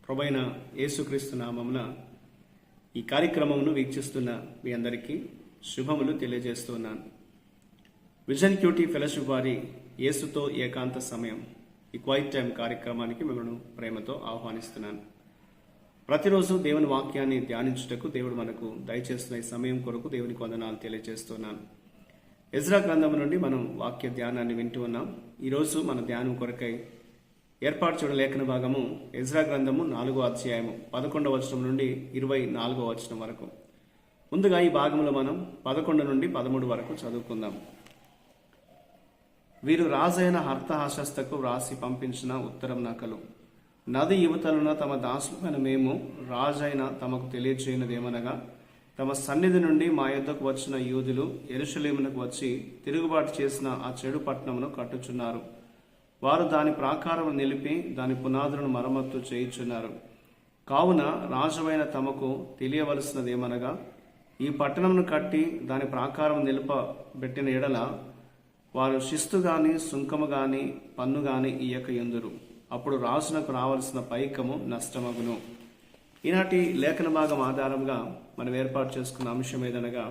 ప్రభువైన యేసుక్రీస్తు నామమున ఈ కార్యక్రమమును వీక్షిస్తున్న మీ అందరికీ శుభములు తెలియజేస్తున్నాను. విజన్ క్యూటీ ఫెలోషిప్ వారి యేసుతో ఏకాంత సమయం ఈ క్వైట్ టైం కార్యక్రమానికి మిమ్మల్ని ప్రేమతో ఆహ్వానిస్తున్నాను. ప్రతిరోజు దేవుని వాక్యాన్ని ధ్యానించుటకు దేవుడు మనకు దయచేస్తున్న ఈ సమయం కొరకు దేవునికి వందనాలు తెలియజేస్తున్నాను. ఎజ్రా గ్రంథం నుండి మనం వాక్య ధ్యానాన్ని వింటూ ఉన్నాం. ఈరోజు మన ధ్యానం కొరకై ఏర్పాటు చేయడం లేఖన భాగము ఎజ్రా గ్రంథము 4వ అధ్యాయము 11వ వచనం నుండి 24వ వచనం వరకు. ముందుగా ఈ భాగంలో మనం 11 నుండి 13 వరకు చదువుకుందాం. వీరు రాజైన హర్తహాశస్తకు వ్రాసి పంపించిన ఉత్తరం నకలు. నది యువతలున తమ దాసులైన మేము రాజైన తమకు తెలియచేయనదేమనగా, తమ సన్నిధి నుండి మా యొద్దకు వచ్చిన యూదులు యెరూషలేమునకు వచ్చి తిరుగుబాటు చేసిన ఆ చెడు పట్టణమును కట్టుచున్నారు. వారు దాని ప్రాకారం నిలిపి దాని పునాదులను మరమ్మత్తు చేయుచున్నారు. కావున రాజువైన తమకు తెలియవలసినదేమనగా, ఈ పట్టణమును కట్టి దాని ప్రాకారం నిలపబెట్టిన ఎడల వారు శిస్తు గాని సుంకము గాని పన్ను గాని ఇయ్యక యుందురు. అప్పుడు రాజునకు రావలసిన పైకము నష్టమగును. ఈనాటి లేఖన భాగం ఆధారంగా మనం ఏర్పాటు చేసుకున్న అంశం ఏదనగా,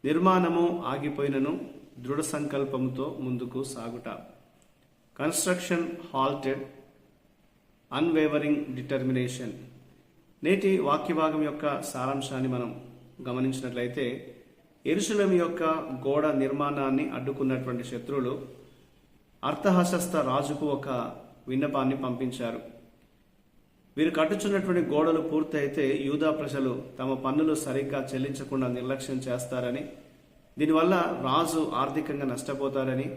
నిర్మాణము ఆగిపోయినను దృఢ సంకల్పంతో ముందుకు సాగుట. Construction halted, unwavering determination. నేటి వాక్య భాగం యొక్క సారాంశాన్ని మనం గమనించినట్లయితే, యెరూషలేము యొక్క గోడ నిర్మాణాన్ని అడ్డుకున్నటువంటి శత్రువులు అర్తహశస్త రాజుకు ఒక విన్నపాన్ని పంపించారు. వీరు కట్టుచున్నటువంటి గోడలు పూర్తయితే యూదా ప్రజలు తమ పన్నులు సరిగ్గా చెల్లించకుండా నిర్లక్ష్యం చేస్తారని, దీనివల్ల రాజు ఆర్థికంగా నష్టపోతారని,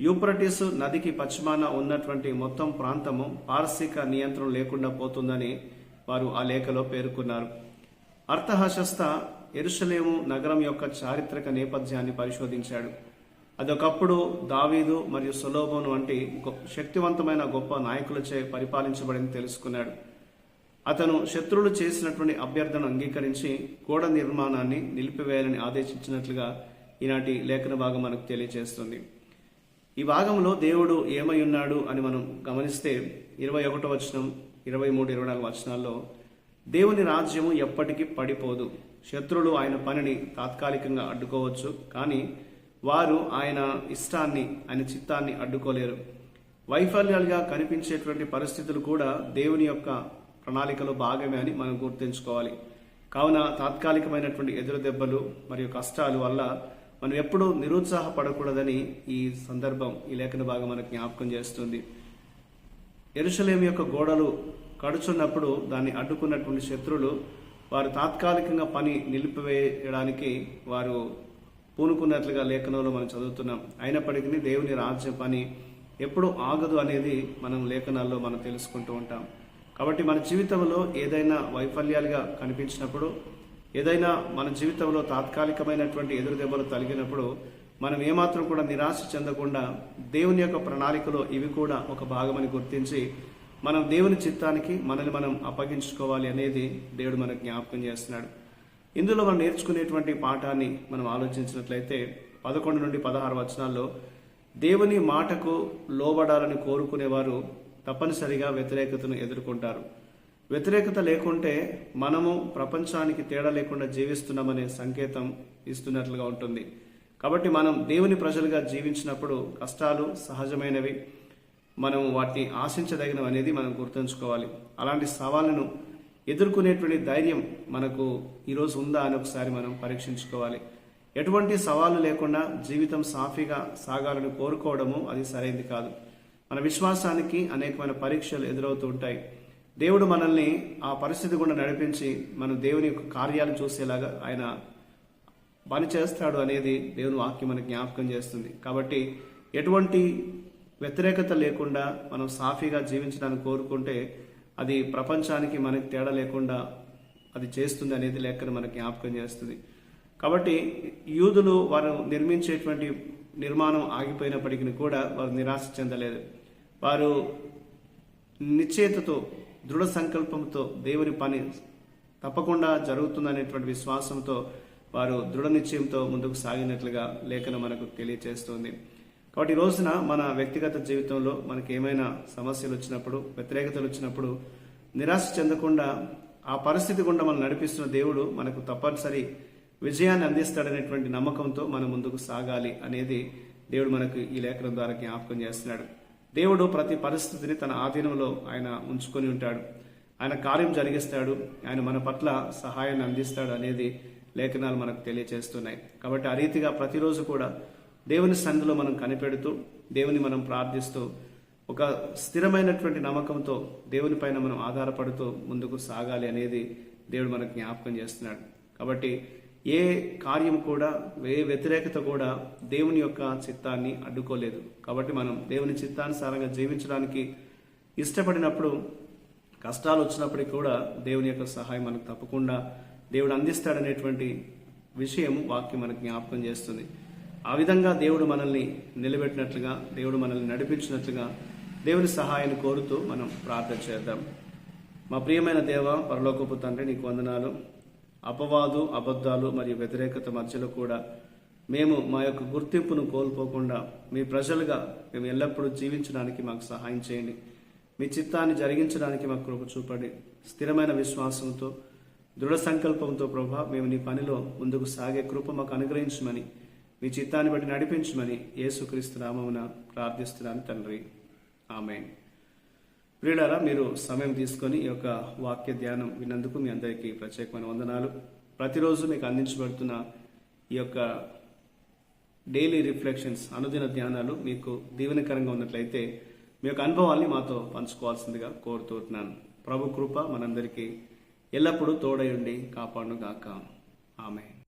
యూఫ్రటీసు నదికి పశ్చిమాన ఉన్నటువంటి మొత్తం ప్రాంతము పారసీక నియంత్రణ లేకుండా పోతుందని వారు ఆ లేఖలో పేర్కొన్నారు. అర్తహశస్త యెరూషలేము నగరం యొక్క చారిత్రక నేపథ్యాన్ని పరిశోధించాడు. అదొకప్పుడు దావీదు మరియు సొలొమోను వంటి శక్తివంతమైన గొప్ప నాయకులచే పరిపాలించబడింది తెలుసుకున్నాడు. అతను శత్రువులు చేసినటువంటి అభ్యర్థనను అంగీకరించి గోడ నిర్మాణాన్ని నిలిపివేయాలని ఆదేశించినట్లుగా ఈనాటి లేఖన భాగం మనకు తెలియజేస్తుంది. ఈ భాగంలో దేవుడు ఏమై ఉన్నాడు అని మనం గమనిస్తే 21వ వచనం, 23, 24 వచనాల్లో, దేవుని రాజ్యము ఎప్పటికీ పడిపోదు. శత్రువులు ఆయన పనిని తాత్కాలికంగా అడ్డుకోవచ్చు, కానీ వారు ఆయన ఇష్టాన్ని, ఆయన చిత్తాన్ని అడ్డుకోలేరు. వైఫల్యాలుగా కనిపించేటువంటి పరిస్థితులు కూడా దేవుని యొక్క ప్రణాళికలో భాగమే అని మనం గుర్తుంచుకోవాలి. కావున తాత్కాలికమైనటువంటి ఎదురు దెబ్బలు మరియు కష్టాలు వల్ల మనం ఎప్పుడూ నిరుత్సాహపడకూడదని ఈ సందర్భం, ఈ లేఖన భాగం మనకు జ్ఞాపకం చేస్తుంది. యెరూషలేము యొక్క గోడలు కడుచున్నప్పుడు దాన్ని అడ్డుకున్నటువంటి శత్రువులు వారు తాత్కాలికంగా పని నిలిపివేయడానికి వారు పూనుకున్నట్లుగా లేఖనంలో మనం చదువుతున్నాం. అయినప్పటికీ దేవుని రాజ్య పని ఎప్పుడూ ఆగదు అనేది మనం లేఖనాల్లో మనం తెలుసుకుంటూ ఉంటాం. కాబట్టి మన జీవితంలో ఏదైనా వైఫల్యాలుగా కనిపించినప్పుడు, ఏదైనా మన జీవితంలో తాత్కాలికమైనటువంటి ఎదురు దెబ్బలు తగిలినప్పుడు మనం ఏమాత్రం కూడా నిరాశ చెందకుండా దేవుని యొక్క ప్రణాళికలో ఇవి కూడా ఒక భాగమని గుర్తించి మనం దేవుని చిత్తానికి మనల్ని మనం అప్పగించుకోవాలి అనేది దేవుడు మనకు జ్ఞాపకం చేస్తున్నాడు. ఇందులో మనం నేర్చుకునేటువంటి పాఠాన్ని మనం ఆలోచించినట్లయితే 11 నుండి 16 వచనాల్లో, దేవుని మాటకు లోబడాలని కోరుకునేవారు తప్పనిసరిగా వ్యతిరేకతను ఎదుర్కొంటారు. వ్యతిరేకత లేకుంటే మనము ప్రపంచానికి తేడా లేకుండా జీవిస్తున్నామనే సంకేతం ఇస్తున్నట్లుగా ఉంటుంది. కాబట్టి మనం దేవుని ప్రజలుగా జీవించినప్పుడు కష్టాలు సహజమైనవి, మనం వాటిని ఆశించదగినవి అనేది మనం గుర్తుంచుకోవాలి. అలాంటి సవాళ్ళను ఎదుర్కొనేటువంటి ధైర్యం మనకు ఈరోజు ఉందా అని ఒకసారి మనం పరీక్షించుకోవాలి. ఎటువంటి సవాళ్ళు లేకుండా జీవితం సాఫీగా సాగాలని కోరుకోవడము అది సరైనది కాదు. మన విశ్వాసానికి అనేకమైన పరీక్షలు ఎదురవుతూ ఉంటాయి. దేవుడు మనల్ని ఆ పరిస్థితి గుండా నడిపించి మనం దేవుని యొక్క కార్యాలు చూసేలాగా ఆయన పని చేస్తాడు అనేది దేవుని వాక్యం మనకు జ్ఞాపకం చేస్తుంది. కాబట్టి ఎటువంటి వ్యతిరేకత లేకుండా మనం సాఫీగా జీవించడానికి కోరుకుంటే అది ప్రపంచానికి మనకి తేడా లేకుండా అది చేస్తుంది అనేది లేఖను మనకు జ్ఞాపకం చేస్తుంది. కాబట్టి యూదులు వారు నిర్మించేటువంటి నిర్మాణం ఆగిపోయినప్పటికీ కూడా వారు నిరాశ చెందలేదు. వారు నిశ్చయతతో, దృఢ సంకల్పంతో దేవుని పని తప్పకుండా జరుగుతుందనేటువంటి విశ్వాసంతో వారు దృఢ నిశ్చయంతో ముందుకు సాగినట్లుగా లేఖనం మనకు తెలియజేస్తుంది. కాబట్టి ఈ రోజున మన వ్యక్తిగత జీవితంలో మనకి ఏమైనా సమస్యలు వచ్చినప్పుడు, వ్యతిరేకతలు వచ్చినప్పుడు నిరాశ చెందకుండా ఆ పరిస్థితి గుండా మనం నడిపిస్తున్న దేవుడు మనకు తప్పనిసరి విజయాన్ని అందిస్తాడనేటువంటి నమ్మకంతో మనం ముందుకు సాగాలి అనేది దేవుడు మనకు ఈ లేఖనం ద్వారా జ్ఞాపకం చేస్తున్నాడు. దేవుడు ప్రతి పరిస్థితిని తన ఆధీనంలో ఆయన ఉంచుకొని ఉంటాడు. ఆయన కార్యం జరిగిస్తాడు. ఆయన మన పట్ల సహాయాన్ని అందిస్తాడు అనేది లేఖనాలు మనకు తెలియజేస్తున్నాయి. కాబట్టి ఆ రీతిగా ప్రతిరోజు కూడా దేవుని సన్నిధిలో మనం కనిపెడుతూ, దేవుని మనం ప్రార్థిస్తూ, ఒక స్థిరమైనటువంటి నమ్మకంతో దేవుని పైన మనం ఆధారపడుతూ ముందుకు సాగాలి అనేది దేవుడు మనకు జ్ఞాపకం చేస్తున్నాడు. కాబట్టి ఏ కార్యం కూడా, ఏ వ్యతిరేకత కూడా దేవుని యొక్క చిత్తాన్ని అడ్డుకోలేదు. కాబట్టి మనం దేవుని చిత్తానుసారంగా జీవించడానికి ఇష్టపడినప్పుడు, కష్టాలు వచ్చినప్పటికీ కూడా దేవుని యొక్క సహాయం మనకు తప్పకుండా దేవుడు అందిస్తాడనేటువంటి విషయం వాక్యం మనకు జ్ఞాపకం చేస్తుంది. ఆ విధంగా దేవుడు మనల్ని నిలబెట్టినట్లుగా, దేవుడు మనల్ని నడిపించినట్లుగా దేవుని సహాయాన్ని కోరుతూ మనం ప్రార్థన చేద్దాం. మా ప్రియమైన దేవ, పరలోకపు తండ్రి, నీకు వందనాలు. అపవాదు, అబద్ధాలు మరియు వ్యతిరేకత మధ్యలో కూడా మేము మా యొక్క గుర్తింపును కోల్పోకుండా మీ ప్రజలుగా మేము ఎల్లప్పుడూ జీవించడానికి మాకు సహాయం చేయండి. మీ చిత్తాన్ని జరిగించడానికి మాకు కృప చూపండి. స్థిరమైన విశ్వాసంతో, దృఢ సంకల్పంతో ప్రభా మేము నీ పనిలో ముందుకు సాగే కృప మాకు అనుగ్రహించమని, మీ చిత్తాన్ని బట్టి నడిపించమని యేసుక్రీస్తు నామమున ప్రార్థిస్తున్నాను తండ్రి. ఆమేన్. ప్రియులారా, మీరు సమయం తీసుకొని ఈ యొక్క వాక్య ధ్యానం విన్నందుకు మీ అందరికీ ప్రత్యేకమైన వందనాలు. ప్రతిరోజు మీకు అందించబడుతున్న ఈ యొక్క డైలీ రిఫ్లెక్షన్స్, అనుదిన ధ్యానాలు మీకు దీవెనకరంగా ఉన్నట్లయితే మీ యొక్క అనుభవాల్ని మాతో పంచుకోవాల్సిందిగా కోరుతున్నాను. ప్రభు కృప మనందరికీ ఎల్లప్పుడూ తోడై ఉండి కాపాడును గాక. ఆమేన్.